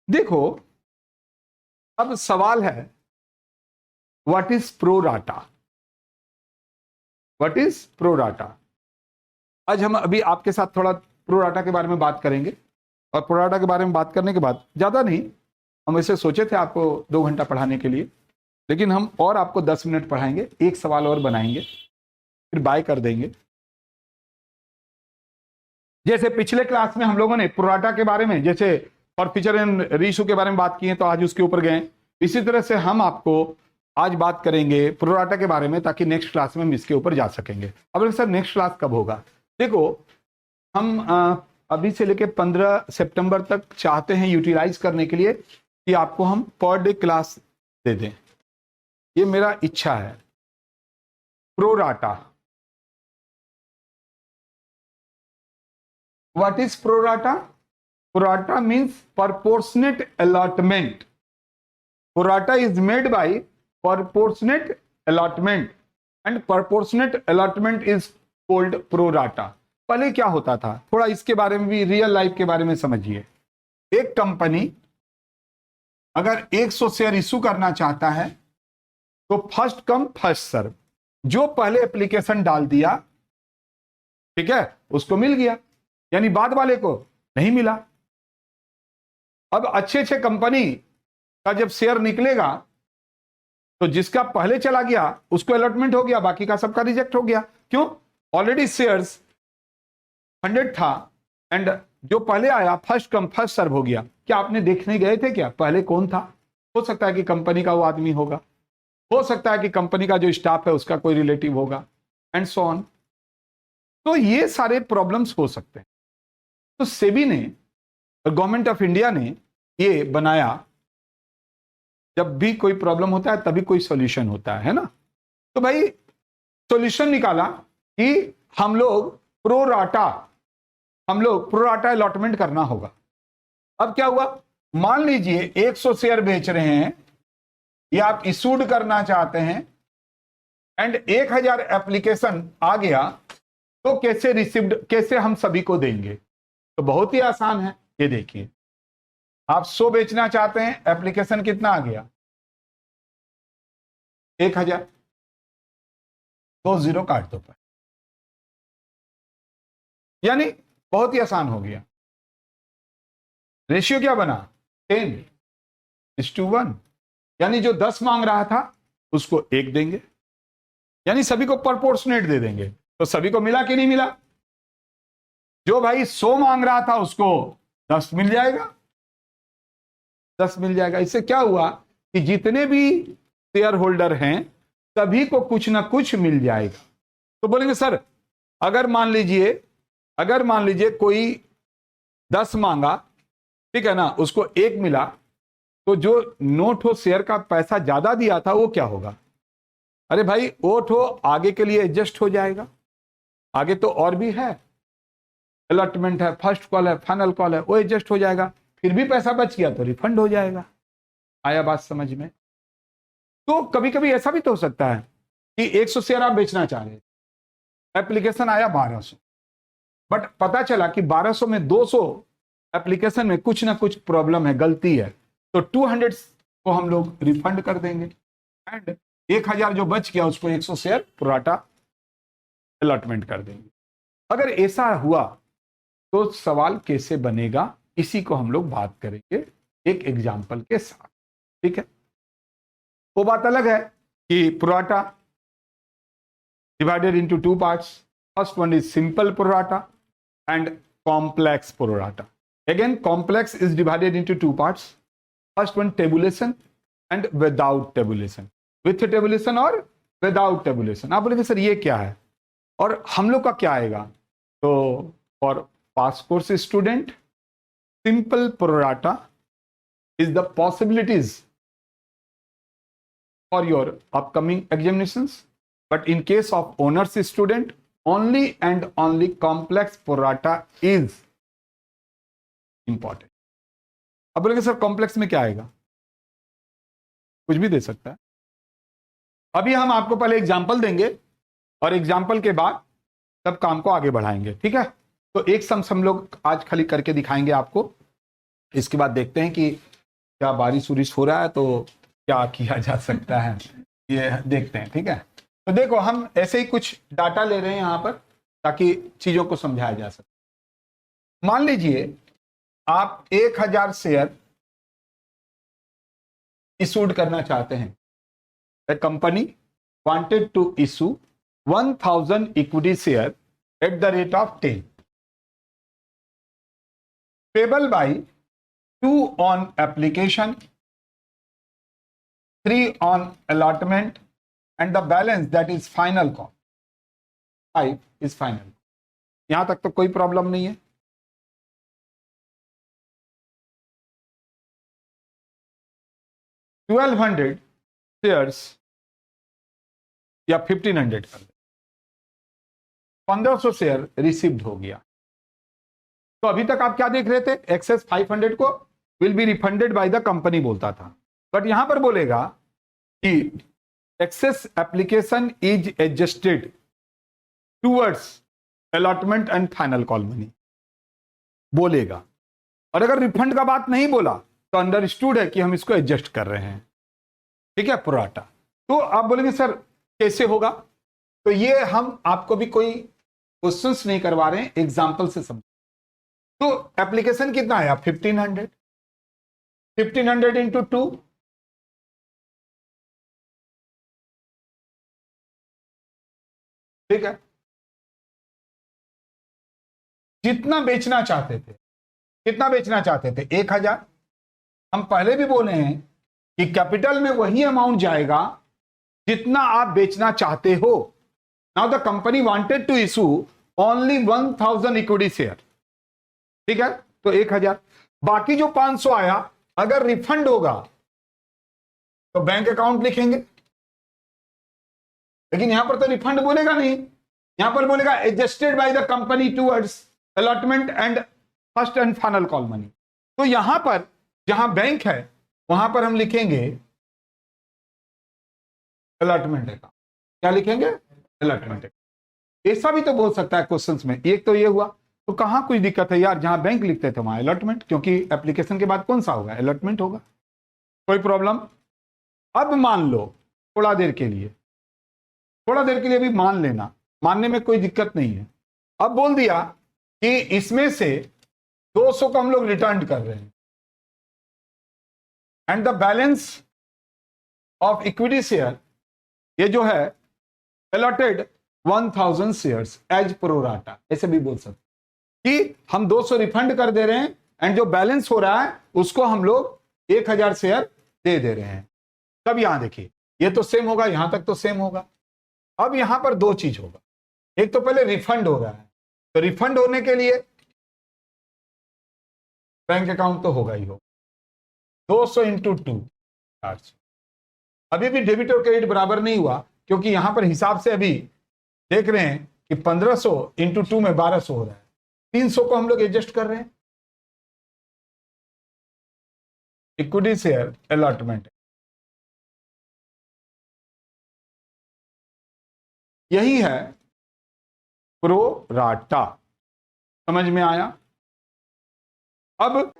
देखो, अब सवाल है what is pro rata. What is pro rata? आज हम अभी आपके साथ थोड़ा प्रोराटा के बारे में बात करेंगे, और प्रोराटा के बारे में बात करने के बाद, ज्यादा नहीं, हम इसे सोचे थे आपको 2 घंटा पढ़ाने के लिए, लेकिन हम और आपको 10 मिनट पढ़ाएंगे, एक सवाल और बनाएंगे, फिर बाय कर देंगे। जैसे पिछले क्लास में हम लोगों ने प्रोराटा के बारे में, जैसे फॉरफीचर एंड रीइश्यू के बारे में बात की है, तो आज उसके ऊपर गए। इसी तरह से हम आपको आज बात करेंगे प्रोराटा के बारे में, ताकि नेक्स्ट क्लास में हम इसके ऊपर जा सकेंगे। अब सर नेक्स्ट क्लास कब होगा? देखो, हम अभी से लेकर 15 सितंबर तक चाहते हैं यूटिलाइज करने के लिए कि आपको हम पर डे क्लास दे दें, ये मेरा इच्छा है। Pro rata, what is pro rata? Pro rata means proportionate allotment. Prorata is made by proportionate allotment and proportionate allotment is called prorata. पहले क्या होता था, थोड़ा इसके बारे में भी, रियल लाइफ के बारे में समझिए। एक कंपनी अगर 100 शेयर इशू करना चाहता है तो फर्स्ट कम फर्स्ट सर्व, जो पहले एप्लीकेशन डाल दिया, ठीक है, उसको मिल गया, यानी बाद वाले को नहीं मिला। अब अच्छे कंपनी का जब शेयर निकलेगा तो जिसका पहले चला गया उसको अलॉटमेंट हो गया, बाकी का सबका रिजेक्ट हो गया। क्यों? ऑलरेडी शेयर्स 100 था एंड जो पहले आया फर्स्ट कम फर्स्ट सर्व हो गया। क्या आपने देखने गए थे क्या पहले कौन था? हो सकता है कि कंपनी का वो आदमी होगा, हो सकता है कि कंपनी का जो स्टाफ है उसका कोई रिलेटिव होगा, एंड सो ऑन। तो ये सारे प्रॉब्लम्स हो सकते हैं। तो सेबी ने, गवर्नमेंट ऑफ इंडिया ने ये बनाया, जब भी कोई प्रॉब्लम होता है तभी कोई सॉल्यूशन होता है ना। तो भाई सॉल्यूशन निकाला कि हम लोग प्रोराटा प्रोराटा अलॉटमेंट करना होगा। अब क्या हुआ, मान लीजिए 100 शेयर बेच रहे हैं या आप इशूड करना चाहते हैं एंड 1000 एप्लीकेशन आ गया, तो कैसे रिसीव्ड, कैसे हम सभी को देंगे? तो बहुत ही आसान है। ये देखिए, आप 100 बेचना चाहते हैं, एप्लीकेशन कितना आ गया? 1000, 2 जीरो काट दो, यानी बहुत ही आसान हो गया। रेशियो क्या बना? 10:1, यानी जो 10 मांग रहा था उसको 1 देंगे, यानी सभी को प्रोपोर्शनेट दे देंगे। तो सभी को मिला कि नहीं मिला? जो भाई 100 मांग रहा था उसको 10 मिल जाएगा, 10 मिल जाएगा। इससे क्या हुआ कि जितने भी शेयर होल्डर हैं सभी को कुछ ना कुछ मिल जाएगा। तो बोलेंगे सर, अगर मान लीजिए कोई 10 मांगा, ठीक है ना, उसको 1 मिला, तो जो नोट हो शेयर का पैसा ज्यादा दिया था वो क्या होगा? अरे भाई, वोट हो आगे के लिए एडजस्ट हो जाएगा, आगे तो और भी है, अलॉटमेंट है, फर्स्ट कॉल है, फाइनल कॉल है, वो एडजस्ट हो जाएगा, फिर भी पैसा बच गया तो रिफंड हो जाएगा। आया बात समझ में? तो कभी कभी ऐसा भी तो हो सकता है कि 100 शेयर आप बेचना चाह रहे, एप्लीकेशन आया 1200, बट पता चला कि 1200 में 200 एप्लीकेशन में कुछ ना कुछ प्रॉब्लम है, गलती है, तो 200 को हम लोग रिफंड कर देंगे एंड 1000 जो बच गया उसको 100 शेयर प्रोराटा अलॉटमेंट कर देंगे। अगर ऐसा हुआ तो सवाल कैसे बनेगा, इसी को हम लोग बात करेंगे एक एग्जाम्पल के साथ, ठीक है। वो बात अलग है कि pro rata divided into 2 parts. First one is simple pro rata and complex prorata. Again, complex is divided into 2 parts. First one, tabulation and without tabulation. With tabulation और without tabulation. आप बोलेंगे सर ये क्या है और हम लोग का क्या आएगा? तो for pass course student, simple prorata is the possibilities for your upcoming examinations. But in case of honors student, only and only complex prorata is important. अब बोलेंगे सर कॉम्प्लेक्स में क्या आएगा? कुछ भी दे सकता है। अभी हम आपको पहले एग्जाम्पल देंगे और एग्जाम्पल के बाद सब काम को आगे बढ़ाएंगे, ठीक है। तो एक सम हम लोग आज खाली करके दिखाएंगे आपको, इसके बाद देखते हैं कि क्या बारिश उरिश हो रहा है तो क्या किया जा सकता है ये देखते हैं। ठीक है, तो देखो हम ऐसे ही कुछ डाटा ले रहे हैं यहाँ पर ताकि चीजों को समझाया जा सके। मान लीजिए आप 1000 शेयर इशूड करना चाहते हैं। The company wanted to issue 1000 equity share at the rate of 10 payable by 2 on application, 3 on allotment, and the balance that is final call 5 is final। यहां तक तो कोई प्रॉब्लम नहीं है। $1200 शेयर्स या 1500 कर दे, 1500 शेयर रिसीव्ड हो गया। तो अभी तक आप क्या देख रहे थे, एक्सेस 500 को will be refunded by the company बोलता था, बट यहां पर बोलेगा कि excess application is adjusted towards allotment and final call money बोलेगा। और अगर रिफंड का बात नहीं बोला तो अंडरस्टूड है कि हम इसको एडजस्ट कर रहे हैं। ठीक है, प्रोराटा। तो आप बोलेंगे सर कैसे होगा, तो ये हम आपको भी कोई क्वेश्चंस नहीं करवा रहे हैं, एग्जांपल से समझ। तो एप्लीकेशन कितना आया 1500, 1500 इंटू 2, ठीक है। जितना बेचना चाहते थे, कितना बेचना चाहते थे 1000। हम पहले भी बोले हैं कि कैपिटल में वही अमाउंट जाएगा जितना आप बेचना चाहते हो। Now the company wanted to issue only 1000 equity share, ठीक है, तो 1000। बाकी जो 500 आया अगर रिफंड होगा तो बैंक अकाउंट लिखेंगे, लेकिन यहां पर तो रिफंड बोलेगा नहीं, यहां पर बोलेगा adjusted bye the company towards allotment and first and final call money. तो यहां पर जहां बैंक है वहां पर हम लिखेंगे अलॉटमेंट अकाउंट। क्या लिखेंगे, अलॉटमेंट अकाउंट। ऐसा भी तो बोल सकता है क्वेश्चंस में। एक तो ये हुआ, तो कहां कोई दिक्कत है यार, जहां बैंक लिखते थे वहां अलॉटमेंट, क्योंकि एप्लीकेशन के बाद कौन सा होगा, अलॉटमेंट होगा, कोई प्रॉब्लम। अब मान लो थोड़ा देर के लिए, थोड़ा देर के लिए भी मान लेना, मानने में कोई दिक्कत नहीं है। अब बोल दिया कि इसमें से 200 को हम लोग रिटर्न कर रहे हैं and the balance of equity share, ये जो है अलॉटेड 1000 शेयर्स एज प्रोराटा, ऐसे भी बोल सकते कि हम 200 रिफंड कर दे रहे हैं एंड जो बैलेंस हो रहा है उसको हम लोग 1000 शेयर दे रहे हैं। तब यहां देखिए ये तो सेम होगा, यहां तक तो सेम होगा। अब यहां पर दो चीज होगा, एक तो पहले रिफंड हो रहा है, तो रिफंड होने के लिए बैंक अकाउंट तो होगा ही होगा, 200 इंटू 2 400। अभी भी डेबिट और क्रेडिट बराबर नहीं हुआ, क्योंकि यहां पर हिसाब से अभी देख रहे हैं कि 1500 इंटू 2 में 1200 हो रहा है, 300 को हम लोग एडजस्ट कर रहे हैं। इक्विटी शेयर अलॉटमेंट, यही है प्रो राटा। समझ में आया। अब